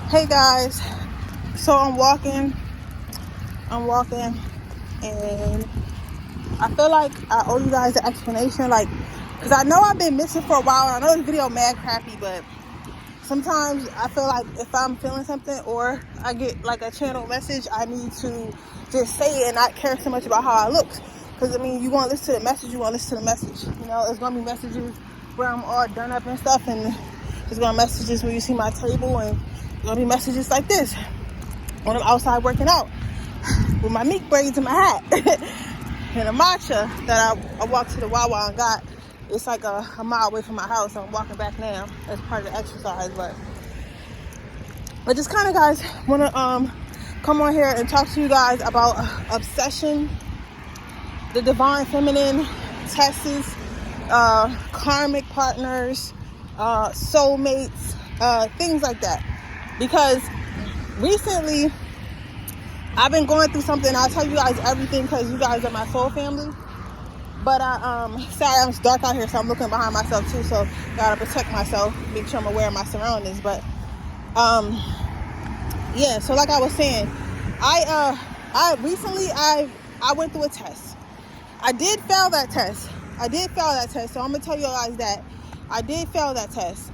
Hey guys, so I'm walking, and I feel like I owe you guys an explanation, because I know I've been missing for a while. I know this video mad crappy, but sometimes I feel like if I'm feeling something or I get like a channel message, I need to just say it and not care so much about how I look. Because I mean, you want to listen to the message, You know, it's going to be messages where I'm all done up and stuff, and there's going to be messages where you see my table, and there's going to be messages like this when I'm outside working out with my meat braids in my hat and a matcha that I walked to the Wawa and got. It's like a mile away from my house, so I'm walking back now as part of the exercise. But just kind of, guys, want to come on here and talk to you guys about obsession, the divine feminine, tests, karmic partners, soulmates, things like that. Because recently I've been going through something. I'll tell you guys everything because you guys are my soul family. But sorry, it's dark out here, so I'm looking behind myself too. So gotta protect myself, make sure I'm aware of my surroundings. But yeah. So like I was saying, I recently went through a test. I did fail that test. So I'm gonna tell you guys that I did fail that test.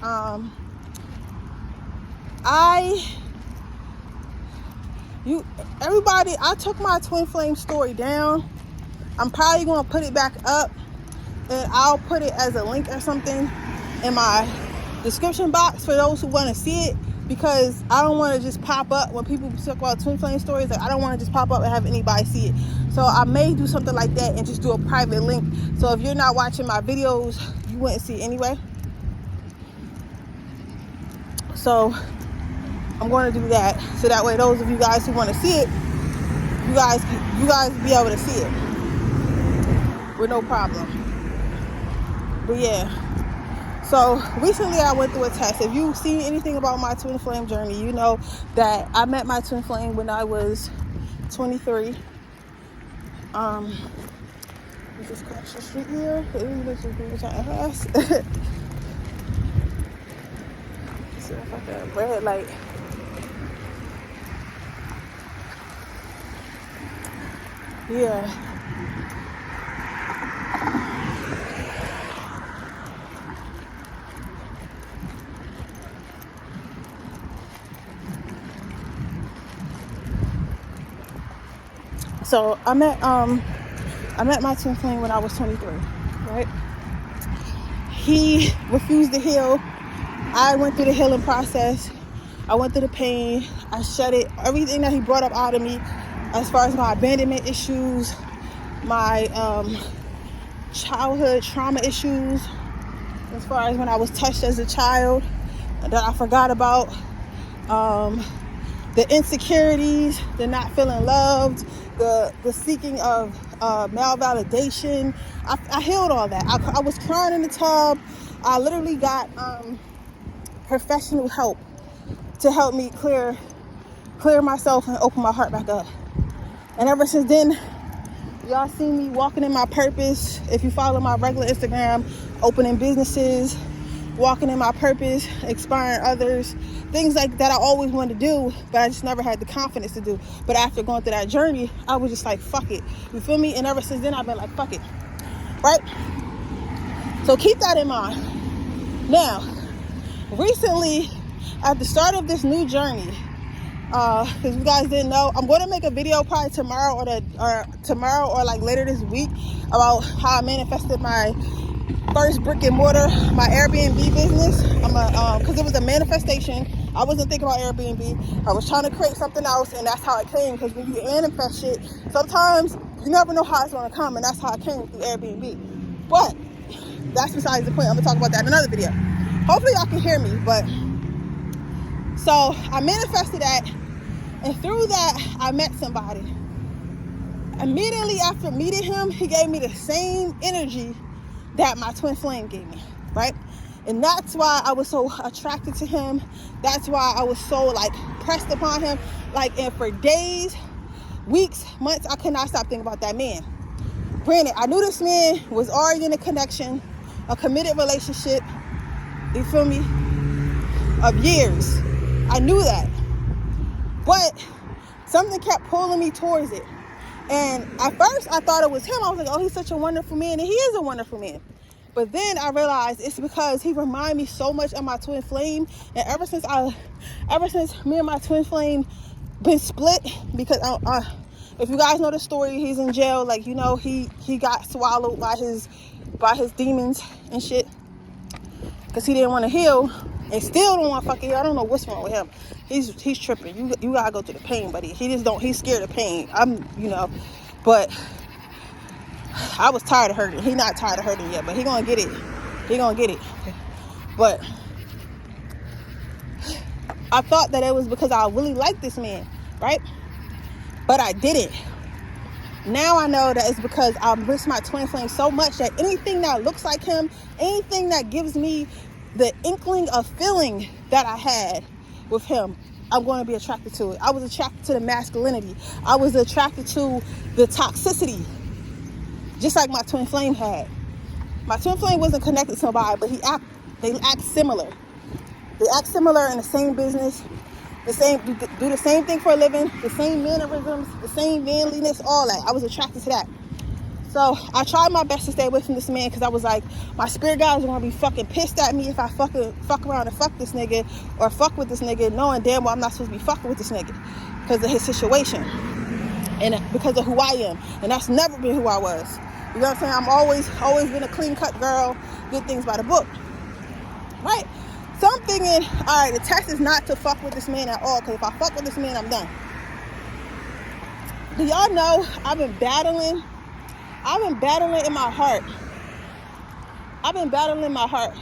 Everybody, I took my twin flame story down. I'm probably going to put it back up, and I'll put it as a link or something in my description box for those who want to see it, because I don't want to just pop up when people talk about twin flame stories. Like, I don't want to just pop up and have anybody see it. So I may do something like that and just do a private link. So if you're not watching my videos, you wouldn't see it anyway. So I'm going to do that, so that way those of you guys who want to see it, you guys be able to see it with no problem. But yeah, so recently I went through a test. If you've seen anything about my twin flame journey, you know that I met my twin flame when I was 23. We just crossed the street here. See if I got a red light. Yeah. So I met my twin flame when I was 23, right? He refused to heal. I went through the healing process. I went through the pain. I shed it. Everything that he brought up out of me, as far as my abandonment issues, my childhood trauma issues, as far as when I was touched as a child that I forgot about, the insecurities, the not feeling loved, the seeking of male validation. I healed all that. I was crying in the tub. I literally got professional help to help me clear myself and open my heart back up. And ever since then, y'all see me walking in my purpose. If you follow my regular Instagram, opening businesses, walking in my purpose, inspiring others, things like that I always wanted to do, but I just never had the confidence to do. But after going through that journey, I was just like, fuck it. You feel me? And ever since then, I've been like, fuck it. Right? So keep that in mind. Now, recently, at the start of this new journey, because you guys didn't know, I'm going to make a video probably tomorrow or like later this week about how I manifested my first brick and mortar, my Airbnb business. Because it was a manifestation. I wasn't thinking about Airbnb. I was trying to create something else, and that's how it came. Because when you manifest shit, sometimes you never know how it's going to come, and that's how it came through Airbnb. But that's besides the point. I'm going to talk about that in another video. Hopefully y'all can hear me. But so I manifested that, and through that I met somebody. Immediately after meeting him, he gave me the same energy that my twin flame gave me, right? And that's why I was so attracted to him. That's why I was so pressed upon him. And for days, weeks, months, I could not stop thinking about that man. Granted, I knew this man was already in a connection, a committed relationship, you feel me, of years. I knew that. But something kept pulling me towards it. And at first I thought it was him. I was like, oh, he's such a wonderful man, and he is a wonderful man. But then I realized it's because he reminded me so much of my twin flame. And ever since me and my twin flame been split, because if you guys know the story, he's in jail. Like, you know, he got swallowed by his demons and shit, because he didn't want to heal, and still don't want to fucking heal. I don't know what's wrong with him. He's tripping. You gotta go through the pain, buddy. He's scared of pain. But I was tired of hurting. He not tired of hurting yet, but he gonna get it. But I thought that it was because I really liked this man, right? But I didn't. Now I know that it's because I miss my twin flame so much that anything that looks like him, anything that gives me the inkling of feeling that I had with him, I'm going to be attracted to it. I was attracted to the masculinity. I was attracted to the toxicity, just like my twin flame had. My twin flame wasn't connected to somebody, but they act similar. They act similar in the same business, do the same thing for a living, the same mannerisms, the same manliness, all that. I was attracted to that. So I tried my best to stay away from this man, because I was like, my spirit guides are going to be fucking pissed at me if I fuck around and fuck this nigga, or fuck with this nigga, knowing damn well I'm not supposed to be fucking with this nigga because of his situation and because of who I am. And that's never been who I was. You know what I'm saying? I'm always been a clean-cut girl, did things by the book, right? So I'm thinking, all right, the test is not to fuck with this man at all, because if I fuck with this man, I'm done. Do y'all know I've been battling in my heart. I've been battling in my heart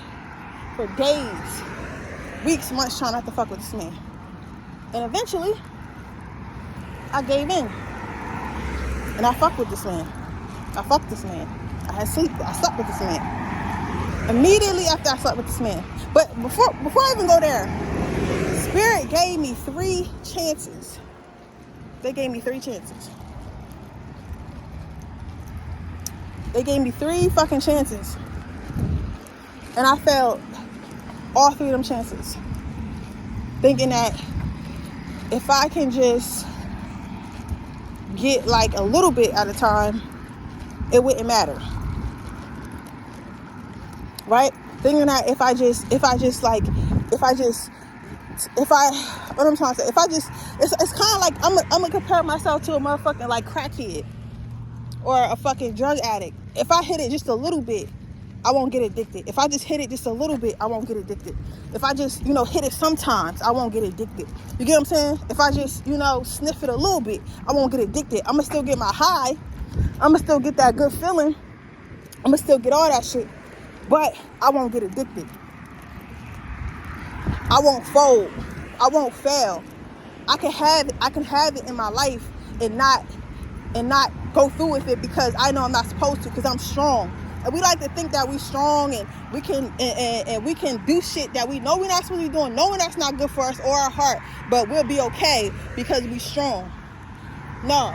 for days, weeks, months, trying not to fuck with this man. And eventually, I gave in. And I fucked with this man. I slept with this man. Immediately after I slept with this man. But before I even go there, Spirit gave me 3 chances. They gave me 3 chances. They gave me 3 fucking chances. And I failed all 3 of them chances. Thinking that if I can just get like a little bit at a time, it wouldn't matter. Right? Thinking that what I'm trying to say, it's kind of like I'm gonna compare myself to a motherfucking like crackhead or a fucking drug addict. If I hit it just a little bit, I won't get addicted. If I just hit it just a little bit, I won't get addicted. If I just, hit it sometimes, I won't get addicted. You get what I'm saying? If I just, sniff it a little bit, I won't get addicted. I'm gonna still get my high. I'm gonna still get that good feeling. I'm gonna still get all that shit. But I won't get addicted. I won't fold. I won't fail. I can have it in my life and not go through with it because I know I'm not supposed to, because I'm strong. And we like to think that we're strong and we can do shit that we know we're not supposed to be doing, knowing that's not good for us or our heart, but we'll be okay because we're strong. No.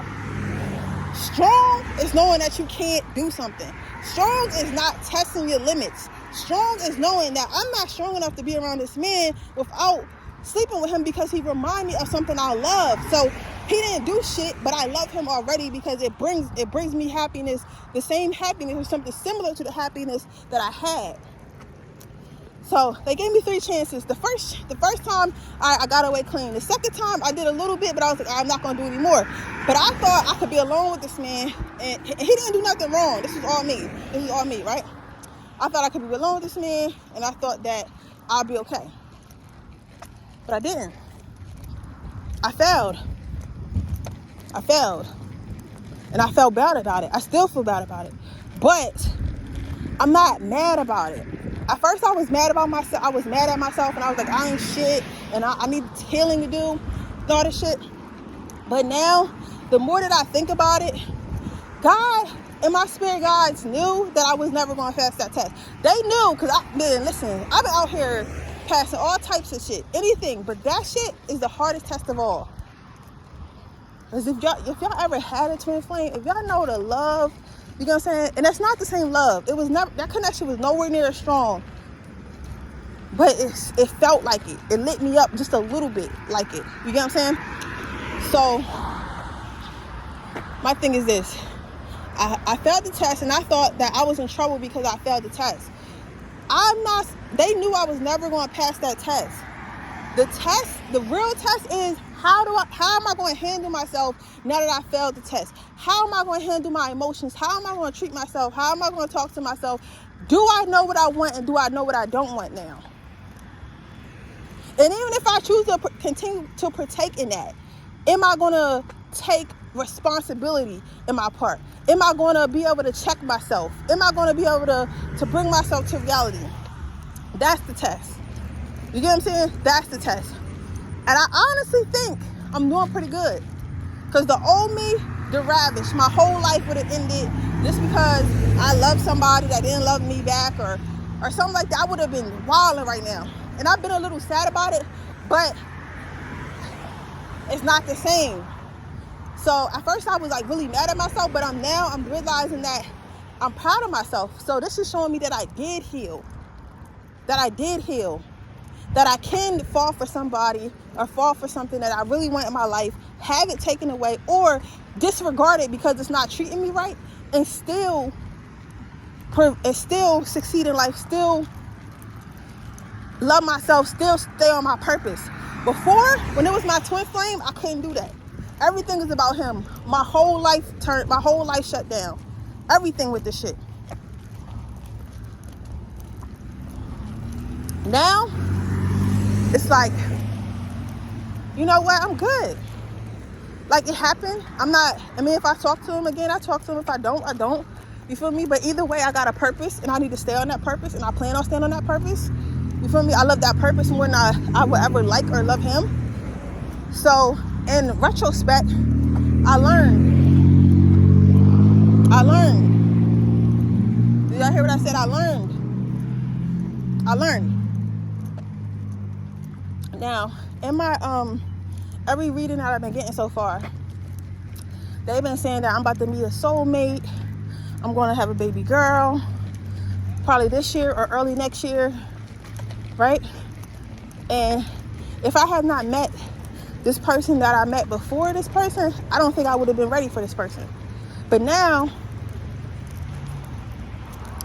Strong is knowing that you can't do something. Strong is not testing your limits. Strong is knowing that I'm not strong enough to be around this man without sleeping with him, because he reminds me of something I love. So he didn't do shit, but I love him already because it brings me happiness, the same happiness or something similar to the happiness that I had. So they gave me 3 chances. The first time I got away clean. The second time I did a little bit, but I was like, I'm not gonna do any more. But I thought I could be alone with this man, and he didn't do nothing wrong. This is all me, right? I thought I could be alone with this man, and I thought that I'll be okay. But I didn't. I failed. And I felt bad about it. I still feel bad about it. But I'm not mad about it. At first I was mad about myself. I was mad at myself, and I was like, I ain't shit, and I need healing to do, all this shit. But now, the more that I think about it, God and my spirit guides knew that I was never going to pass that test. They knew, because I've been out here passing all types of shit, anything, but that shit is the hardest test of all. Because if y'all ever had a twin flame, if y'all know the love, you know what I'm saying? And that's not the same love. It was never, that connection was nowhere near as strong. But it felt like it. It lit me up just a little bit like it. You get what I'm saying? So my thing is this. I failed the test, and I thought that I was in trouble because I failed the test. They knew I was never going to pass that test. The real test is how am I going to handle myself now that I failed the test? How am I going to handle my emotions? How am I going to treat myself? How am I going to talk to myself? Do I know what I want, and do I know what I don't want now? And even if I choose to continue to partake in that, am I going to take responsibility in my part? Am I going to be able to check myself? Am I going to be able to bring myself to reality? That's the test. You get what I'm saying? That's the test. And I honestly think I'm doing pretty good. Because the old me, the ravish, my whole life would have ended just because I loved somebody that didn't love me back or something like that. I would have been wilding right now. And I've been a little sad about it, but it's not the same. So at first I was like really mad at myself, but I'm realizing that I'm proud of myself. So this is showing me that I did heal. That I can fall for somebody or fall for something that I really want in my life, have it taken away, or disregard it because it's not treating me right, and still succeed in life, still love myself, still stay on my purpose. Before, when it was my twin flame, I couldn't do that. Everything is about him. My whole life shut down. Everything with this shit. Now, it's like, you know what? I'm good. Like, it happened. If I talk to him again, I talk to him. If I don't, I don't. You feel me? But either way, I got a purpose, and I need to stay on that purpose, and I plan on staying on that purpose. You feel me? I love that purpose more than I would ever like or love him. So, in retrospect, I learned. Did y'all hear what I said? I learned. Now, in my every reading that I've been getting so far, they've been saying that I'm about to meet a soulmate. I'm going to have a baby girl, probably this year or early next year, right? And if I had not met this person that I met before this person, I don't think I would have been ready for this person. But now,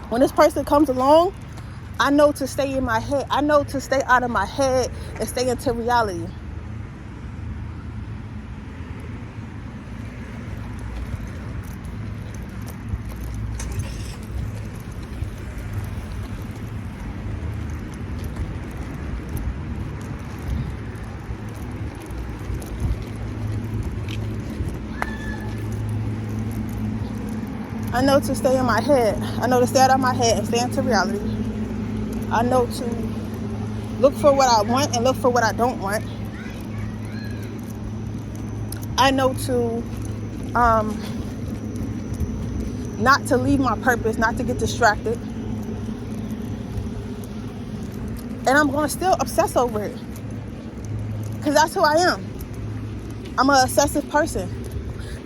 when this person comes along, I know to stay in my head. I know to stay out of my head and stay into reality. I know to stay in my head. I know to stay out of my head and stay into reality. I know to look for what I want and look for what I don't want. I know to not to leave my purpose, not to get distracted. And I'm going to still obsess over it. Because that's who I am. I'm an obsessive person.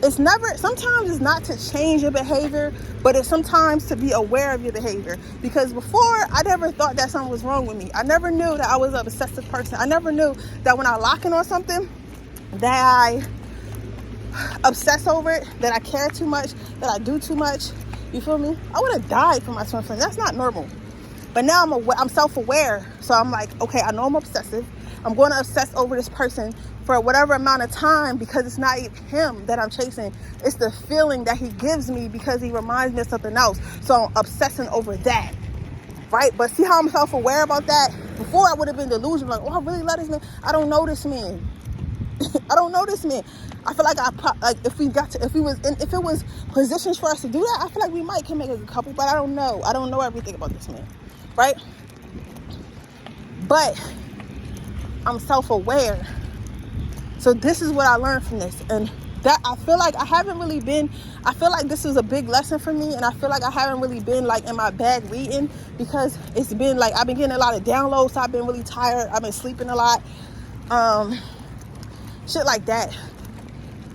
Sometimes it's not to change your behavior, but it's sometimes to be aware of your behavior. Because before, I never thought that something was wrong with me. I never knew that I was an obsessive person. I never knew that when I lock in on something, that I obsess over it, that I care too much, that I do too much. You feel me? I would have died for my twin flame. That's not normal. But now I'm self-aware. So I'm like, okay, I know I'm obsessive. I'm going to obsess over this person for whatever amount of time because it's not him that I'm chasing. It's the feeling that he gives me because he reminds me of something else. So I'm obsessing over that, right? But see how I'm self-aware about that? Before I would have been delusional, like, oh, I really love this man. I don't know this man. I don't know this man. I feel like if it was positions for us to do that, I feel like we can make a good couple, but I don't know. I don't know everything about this man, right? But I'm self-aware. So this is what I learned from this. And that I feel like I feel like this was a big lesson for me. And I feel like I haven't really been like in my bag reading because it's been like, I've been getting a lot of downloads. So I've been really tired. I've been sleeping a lot. Shit like that.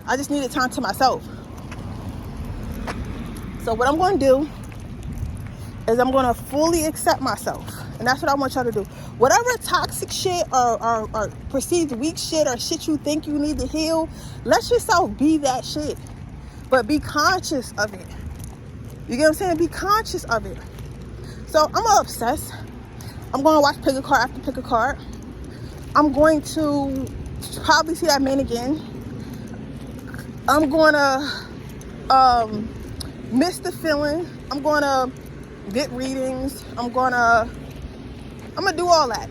I just needed time to myself. So what I'm going to do is I'm going to fully accept myself. And that's what I want y'all to do. whatever toxic shit or perceived weak shit or shit you think you need to heal, let yourself be that shit. But be conscious of it. You get what I'm saying? Be conscious of it. So I'm gonna obsess. I'm gonna watch pick a card after pick a card. I'm going to probably see that man again. I'm gonna miss the feeling. I'm gonna get readings. I'm gonna do all that.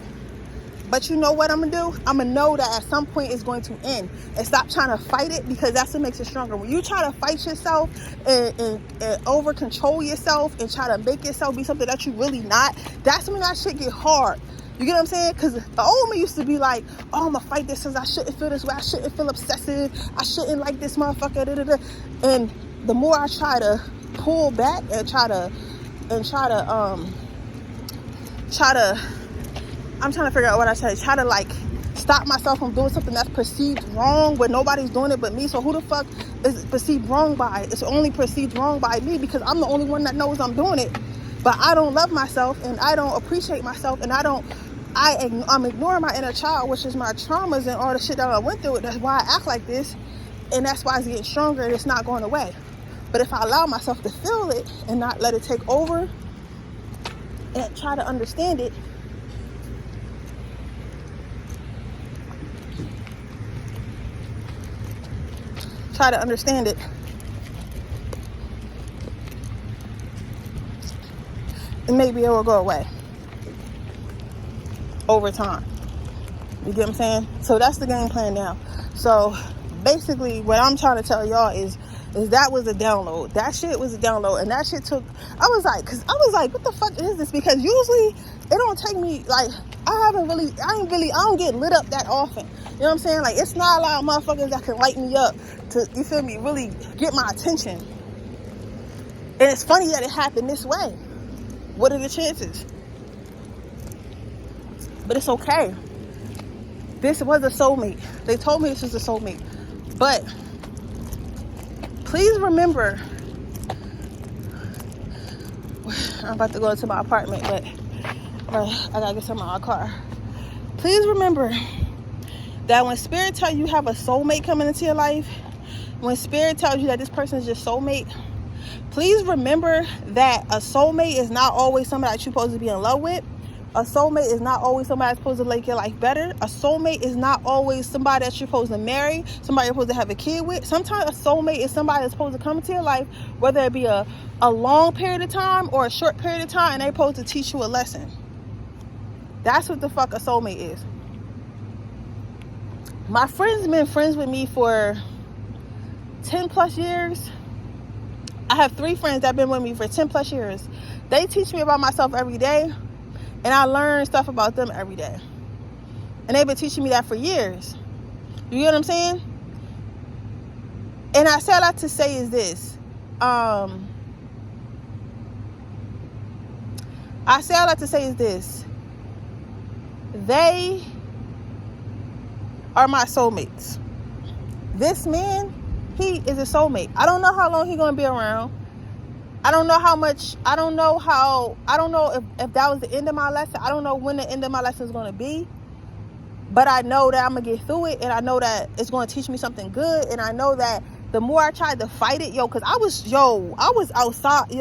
But you know what I'm gonna do? I'm gonna know that at some point it's going to end, and stop trying to fight it, because that's what makes it stronger. When you try to fight yourself and over control yourself and try to make yourself be something that you really not, that's when that shit get hard. You get what I'm saying? Because the old me used to be like, oh, I'm gonna fight this because I shouldn't feel this way. I shouldn't feel obsessive. I shouldn't like this motherfucker. Da, da, da. And the more I try to pull back and try to I'm trying to figure out what I said. Try to like stop myself from doing something that's perceived wrong where nobody's doing it but me. So who the fuck is perceived wrong by? It's only perceived wrong by me because I'm the only one that knows I'm doing it. But I don't love myself and I don't appreciate myself, and I'm ignoring my inner child, which is my traumas and all the shit that I went through. That's why I act like this, and that's why it's getting stronger and it's not going away. But if I allow myself to feel it and not let it take over and try to understand it, and maybe it will go away over time. You get what I'm saying? So that's the game plan now. So basically what I'm trying to tell y'all is that was a download. That shit was a download. And that shit took, I was like, what the fuck is this? Because usually it don't take me, like, I don't get lit up that often. You know what I'm saying? Like, it's not a lot of motherfuckers that can light me up to, you feel me, really get my attention. And it's funny that it happened this way. What are the chances? But it's okay. This was a soulmate. They told me this was a soulmate. But please remember, I'm about to go into my apartment, but I gotta get some in my car. Please remember that when spirit tells you have a soulmate coming into your life, when spirit tells you that this person is your soulmate, please remember that a soulmate is not always somebody that you're supposed to be in love with. A soulmate is not always somebody that's supposed to make your life better. A soulmate is not always somebody that you're supposed to marry, somebody you're supposed to have a kid with. Sometimes a soulmate is somebody that's supposed to come into your life, whether it be a long period of time or a short period of time, and they're supposed to teach you a lesson. That's what the fuck a soulmate is. My friends have been friends with me for 10 plus years. I have 3 friends that have been with me for 10 plus years. They teach me about myself every day. And I learn stuff about them every day. And they've been teaching me that for years. You get what I'm saying? And I say that to say is this. They are my soulmates. This man, he is a soulmate. I don't know how long he's going to be around. I don't know if that was the end of my lesson. I don't know when the end of my lesson is going to be. But I know that I'm going to get through it. And I know that it's going to teach me something good. And I know that the more I tried to fight it, because I was outside,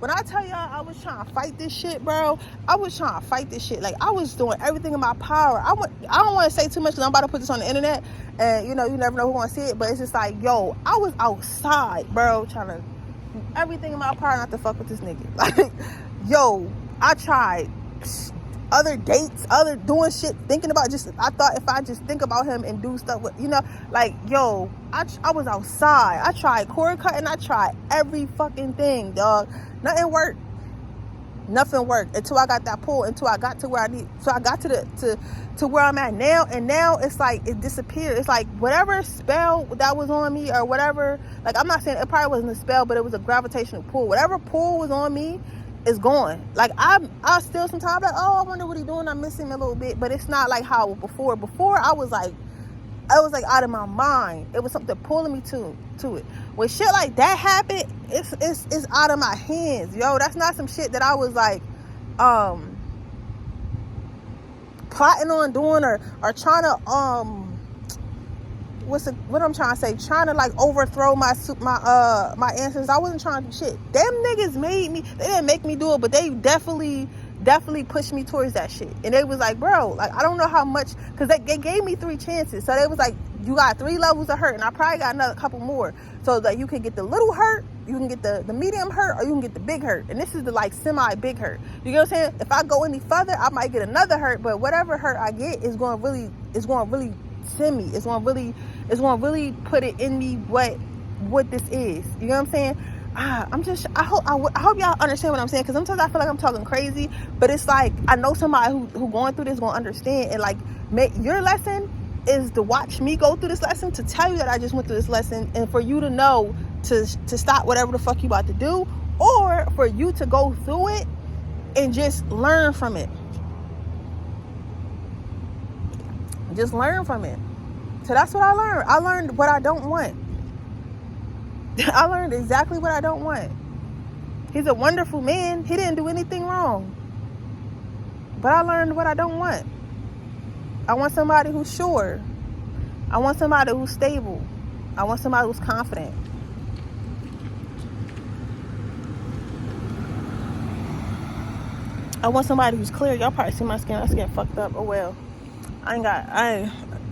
when I tell y'all I was trying to fight this shit, bro, I was trying to fight this shit. Like, I was doing everything in my power. I don't want to say too much because I'm about to put this on the internet. And, you never know who's going to see it. But it's just like, I was outside, bro, trying to everything in my power not to fuck with this nigga. Like, I tried other dates, doing shit, thinking about I thought if I just think about him and do stuff with, I was outside. I tried cord cutting. I tried every fucking thing, dog. Nothing worked. Nothing worked until I got that pull, until I got to where I need. So I got to where I'm at now, and now it's like it disappeared. It's like whatever spell that was on me or whatever. Like, I'm not saying it probably wasn't a spell, but it was a gravitational pull. Whatever pull was on me is gone. Like, I still sometimes like, oh, I wonder what he's doing. I miss him a little bit, but it's not like how before. Before I was like out of my mind. It was something pulling me to it. When shit like that happened, it's out of my hands, That's not some shit that I was like, plotting on doing or trying to what I'm trying to say, trying to like overthrow my ancestors. I wasn't trying to do shit. Them niggas made me. They didn't make me do it, but they definitely pushed me towards that shit. And they was like, bro, like, I don't know how much, because they gave me 3 chances. So they was like, you got 3 levels of hurt, and I probably got another couple more. So that you can get the little hurt, you can get the medium hurt, or you can get the big hurt. And this is the like semi-big hurt. You get what I'm saying? If I go any further, I might get another hurt, but whatever hurt I get is going to really send me. It's going to really put it in me what this is. You know what I'm saying? I hope y'all understand what I'm saying, because sometimes I feel like I'm talking crazy, but it's like, I know somebody who going through this gonna understand, and like, your lesson is to watch me go through this lesson, to tell you that I just went through this lesson, and for you to know to stop whatever the fuck you about to do, or for you to go through it and just learn from it. Just learn from it. So that's what I learned. I learned what I don't want. I learned exactly what I don't want. He's a wonderful man. He didn't do anything wrong. But I learned what I don't want. I want somebody who's sure. I want somebody who's stable. I want somebody who's confident. I want somebody who's clear. Y'all probably see my skin. My skin fucked up. Oh well.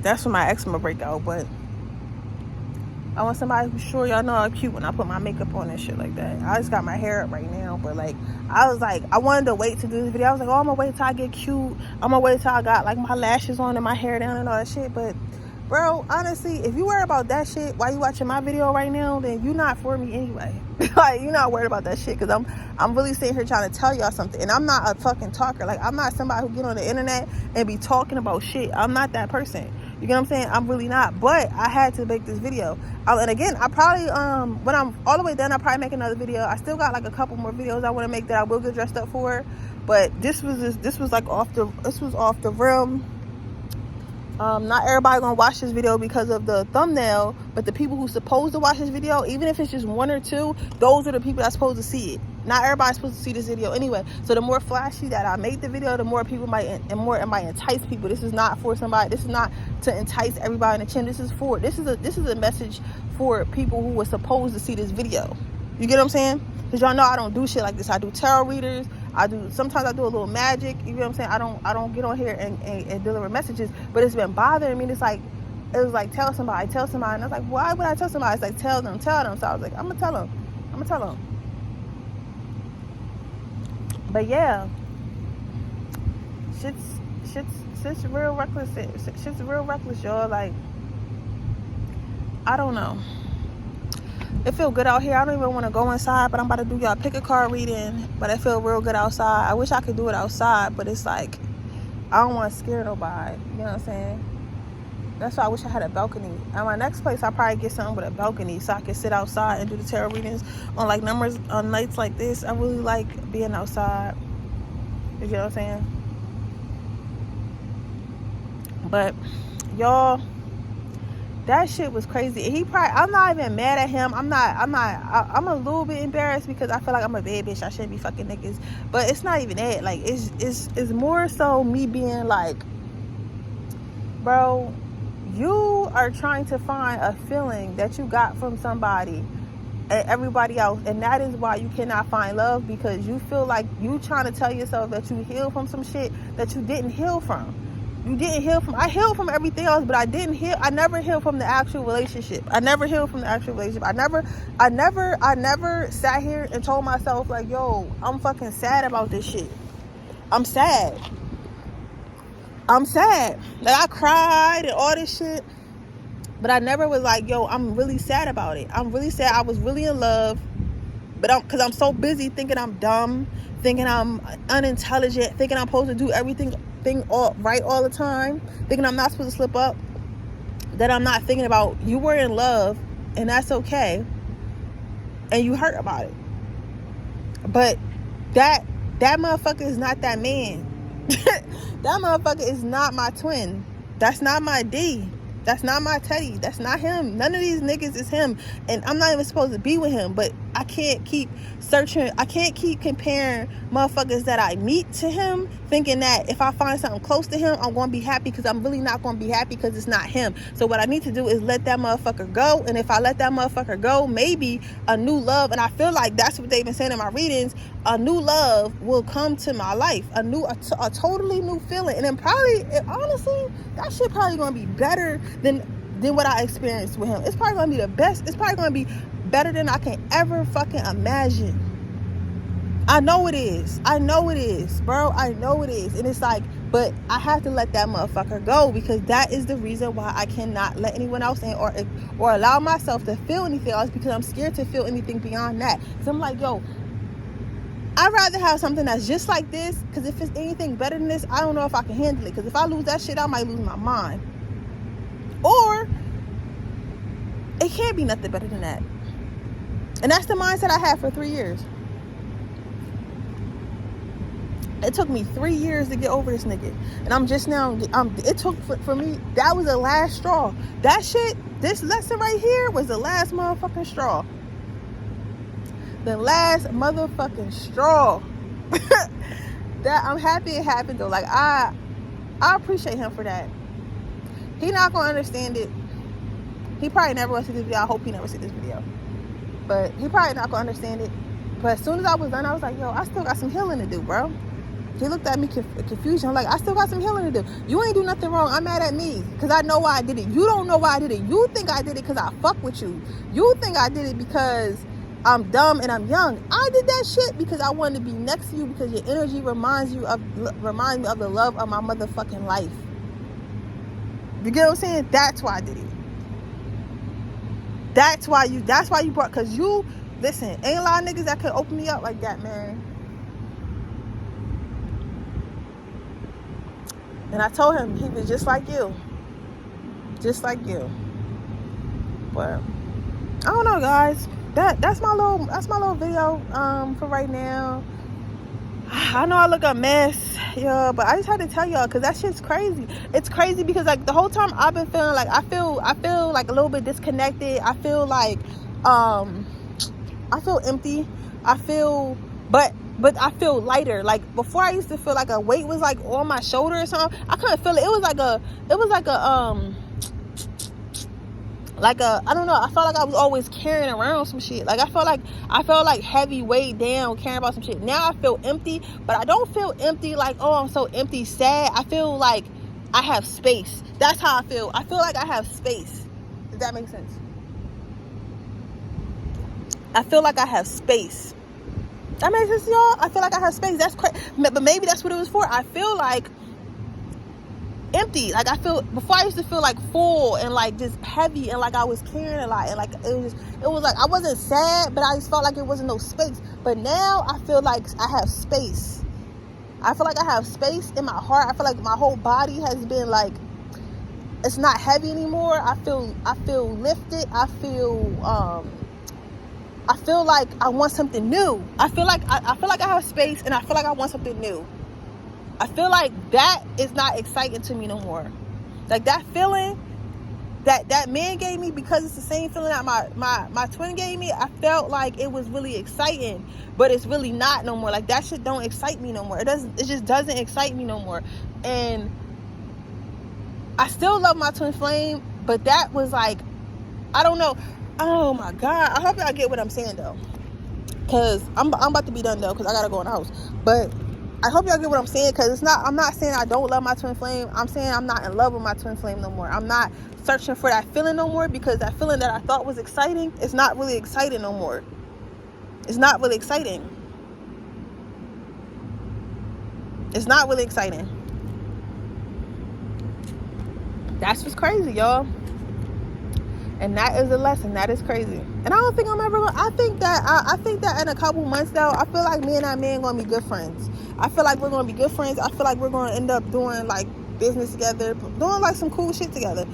That's when my eczema break out, but I want somebody who's sure. Y'all know I'm cute when I put my makeup on and shit like that. I just got my hair up right now, but like, I was like, I wanted to wait to do this video. I was like, oh, I'm gonna wait till I get cute. I'm gonna wait till I got like my lashes on and my hair down and all that shit. But bro, honestly, if you worry about that shit while you watching my video right now, then you're not for me anyway. Like, you're not worried about that shit, because I'm really sitting here trying to tell y'all something, and I'm not a fucking talker. Like, I'm not somebody who get on the internet and be talking about shit. I'm not that person. You get what I'm saying? I'm really not. But I had to make this video. And again, I probably when I'm all the way done, I'll probably make another video. I still got like a couple more videos I want to make that I will get dressed up for. But this was off the rim. Not everybody gonna watch this video because of the thumbnail, but the people who's supposed to watch this video, even if it's just 1 or 2, those are the people that's supposed to see it. Not everybody's supposed to see this video anyway. So the more flashy that I make the video, the more people might entice people. This is not for somebody. This is not to entice everybody in the chin. This is a message for people who were supposed to see this video. You get what I'm saying? Because y'all know I don't do shit like this. I do tarot readers. Sometimes I do a little magic. You know what I'm saying? I don't get on here and deliver messages, but it's been bothering me. It was like, tell somebody. And I was like, why would I tell somebody? It's like, tell them. So I was like, I'm gonna tell them. But yeah, shit's real reckless. Shit's real reckless, y'all. Like, I don't know. It feel good out here. I don't even want to go inside, but I'm about to do y'all pick a card reading. But it feel real good outside. I wish I could do it outside, but it's like, I don't want to scare nobody. You know what I'm saying? That's why I wish I had a balcony. At my next place, I'll probably get something with a balcony so I can sit outside and do the tarot readings on like numbers on nights like this. I really like being outside. You know what I'm saying? But y'all, that shit was crazy. And I'm not even mad at him. I'm a little bit embarrassed because I feel like I'm a bad bitch. I shouldn't be fucking niggas. But it's not even that. Like, it's more so me being like, bro, you are trying to find a feeling that you got from somebody and everybody else, and that is why you cannot find love, because you feel like you trying to tell yourself that you healed from some shit that you didn't heal from. I healed from everything else, but I never healed from the actual relationship. I never sat here and told myself like, yo, I'm fucking sad about this shit. I'm sad. Like, I cried and all this shit, but I never was like, yo, I'm really sad about it. I'm really sad. I was really in love, but because I'm so busy thinking I'm dumb, thinking I'm unintelligent, thinking I'm supposed to do everything all right all the time, thinking I'm not supposed to slip up, that I'm not thinking about you were in love, and that's okay, and you hurt about it. But that motherfucker is not that man. That motherfucker is not my twin. That's not my D. That's not my Teddy. That's not him. None of these niggas is him. And I'm not even supposed to be with him. But I can't keep searching. I can't keep comparing motherfuckers that I meet to him, thinking that if I find something close to him, I'm going to be happy, because I'm really not going to be happy, because it's not him. So what I need to do is let that motherfucker go. And if I let that motherfucker go, maybe a new love, and I feel like that's what they've been saying in my readings, a new love will come to my life, a totally new feeling. And then probably, honestly, that shit probably going to be better than what I experienced with him. It's probably going to be the best. It's probably going to be better than I can ever fucking imagine. I know it is. I know it is, bro. I know it is. And it's like, but I have to let that motherfucker go, because that is the reason why I cannot let anyone else in, or allow myself to feel anything else, because I'm scared to feel anything beyond that. So I'm like, yo, I'd rather have something that's just like this, because if it's anything better than this, I don't know if I can handle it. Because if I lose that shit, I might lose my mind. Or it can't be nothing better than that. And that's the mindset I had for 3 years. It took me 3 years to get over this nigga. And I'm just now, it took, for me, that was the last straw. That shit, this lesson right here was the last motherfucking straw. The last motherfucking straw. That I'm happy it happened though. Like, I appreciate him for that. He not gonna understand it. He probably never will see this video. I hope he never see this video. But he probably not gonna understand it. But as soon as I was done, I was like, yo, I still got some healing to do, bro. He looked at me confused. I'm like, I still got some healing to do. You ain't do nothing wrong. I'm mad at me, because I know why I did it. You don't know why I did it. You think I did it because I fuck with you. You think I did it because I'm dumb and I'm young. I did that shit because I wanted to be next to you, because your energy reminds me of the love of my motherfucking life. You get what I'm saying? That's why I did it. That's why you brought, because you, listen, ain't a lot of niggas that could open me up like that, man. And I told him he was just like you. Just like you. But I don't know, guys. That's my little video for right now. I know I look a mess, yo, but I just had to tell y'all, because that shit's crazy. It's crazy because, like, the whole time I've been feeling like I feel like a little bit disconnected. I feel like I feel empty. I feel but I feel lighter. Like, before I used to feel like a weight was like on my shoulder or something. I couldn't feel it. It was like a I don't know, I felt like I was always carrying around some shit. Like, I felt like heavy weight down, carrying about some shit. Now I feel empty, but I don't feel empty like, oh, I'm so empty, sad. I feel like I have space. That's how I feel. I feel like I have space. Does that make sense? I feel like I have space. That makes sense, y'all? I feel like I have space. That's crazy. But maybe that's what it was for. I feel like empty. Like, I feel, before I used to feel like full and like just heavy, and like I was carrying a lot, and like it was like I wasn't sad, but I just felt like it wasn't no space. But now I feel like I have space. I feel like I have space in my heart. I feel like my whole body has been like, it's not heavy anymore. I feel lifted. I feel like I want something new. I feel like I have space, and I feel like I want something new. I feel like that is not exciting to me no more. Like, that feeling that man gave me, because it's the same feeling that my twin gave me, I felt like it was really exciting, but it's really not no more. Like, that shit don't excite me no more. It just doesn't excite me no more. And I still love my twin flame, but that was like, I don't know. Oh my God. I hope y'all get what I'm saying though. Cause I'm about to be done though, cause I gotta go in the house. But I hope y'all get what I'm saying, because I'm not saying I don't love my twin flame. I'm saying I'm not in love with my twin flame no more. I'm not searching for that feeling no more, because that feeling that I thought was exciting, it's not really exciting no more. It's not really exciting. It's not really exciting. That's what's crazy, y'all. And that is a lesson. That is crazy. And I don't think I'm ever gonna, I think that in a couple months though, I feel like me and that man gonna be good friends. I feel like we're gonna be good friends. I feel like we're gonna end up doing like business together, doing like some cool shit together.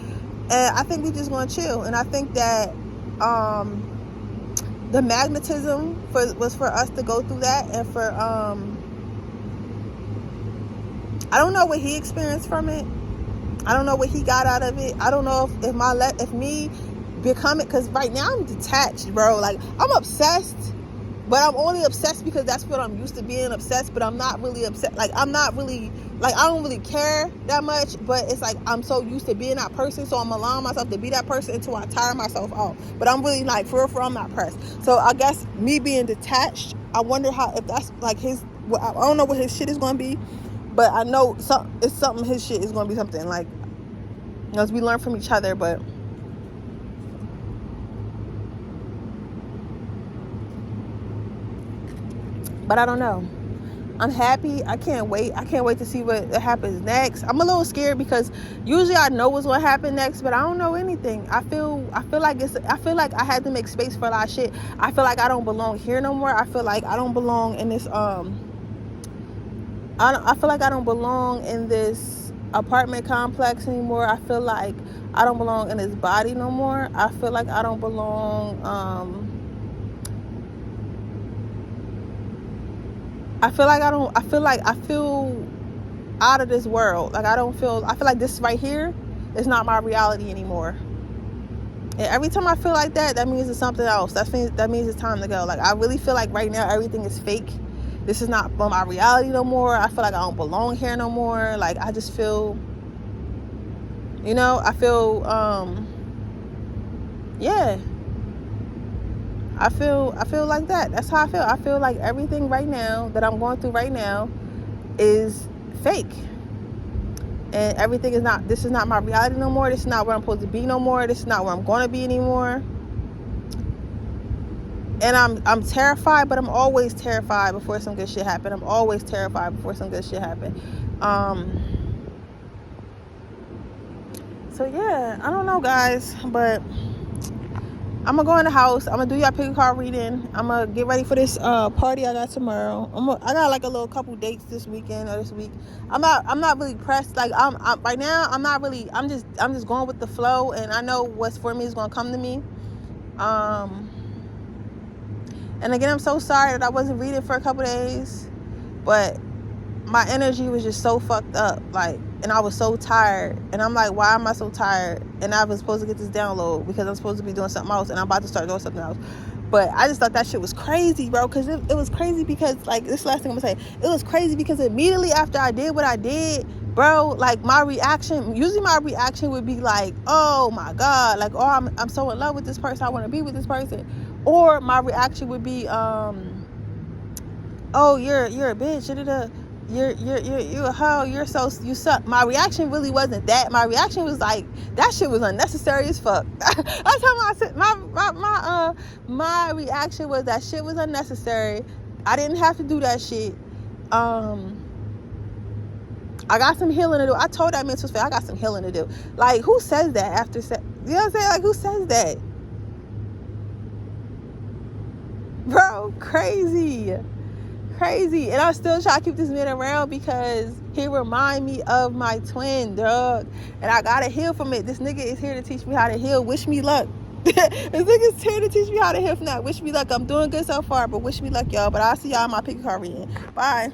And I think we just gonna chill. And I think that the magnetism was for us to go through that, and for I don't know what he experienced from it. I don't know what he got out of it. I don't know if me becoming, because right now I'm detached, bro. Like, I'm obsessed, but I'm only obsessed because that's what I'm used to being obsessed. But I'm not really upset. Like, I'm not really, like, I don't really care that much, but it's like I'm so used to being that person, so I'm allowing myself to be that person until I tire myself out. But I'm really, like, for real, I'm not pressed. So I guess me being detached, I wonder how, if that's like his, I don't know what his shit is going to be, but I know it's something, his shit is going to be something, like, you know, we learn from each other. But I don't know. I'm happy. I can't wait to see what happens next. I'm a little scared because usually I know what's going to happen next, but I don't know anything. I feel like I had to make space for a lot of shit. I feel like I don't belong here no more. I feel like I don't belong in this I feel like I don't belong in this apartment complex anymore. I feel like I don't belong in this body no more. I feel like I don't belong I feel out of this world. Like, I feel like this right here is not my reality anymore. And every time I feel like that, that means it's something else. That means it's time to go. Like, I really feel like right now everything is fake. This is not my reality no more. I feel like I don't belong here no more. Like, I just feel, you know, I feel yeah. I feel like that. That's how I feel. I feel like everything right now that I'm going through right now is fake. And everything is not, this is not my reality no more. This is not where I'm supposed to be no more. This is not where I'm going to be anymore. And I'm terrified, but I'm always terrified before some good shit happen. I'm always terrified before some good shit happen. So yeah, I don't know, guys, but I'm gonna go in the house. I'm gonna do y'all pick a card reading. I'm gonna get ready for this party I got tomorrow. I got like a little couple dates this weekend or this week. I'm not really pressed. Like, I'm right now. I'm not really. I'm just going with the flow, and I know what's for me is gonna come to me. And again, I'm so sorry that I wasn't reading for a couple days, but my energy was just so fucked up, like, and I was so tired, and I'm like, why am I so tired? And I was supposed to get this download because I'm supposed to be doing something else, and I'm about to start doing something else. But I just thought that shit was crazy, bro, because it was crazy because, like, this last thing I'm gonna say, it was crazy because immediately after I did what I did, bro, like, usually my reaction would be like, oh my God, like, oh, I'm so in love with this person, I want to be with this person. Or my reaction would be, oh, you're a bitch, you're a hoe, you suck. My reaction really wasn't that. My reaction was like, that shit was unnecessary as fuck. That's how my reaction was, that shit was unnecessary. I didn't have to do that shit. I got some healing to do. I told that mental space I got some healing to do. Like, who says that after you know what I'm saying? Like, who says that? Bro, crazy. And I still try to keep this man around because he remind me of my twin, dog. And I gotta heal from it. This nigga is here to teach me how to heal. Wish me luck. This nigga is here to teach me how to heal from that. Wish me luck. I'm doing good so far, but wish me luck, y'all. But I'll see y'all in my pick card reading. Bye.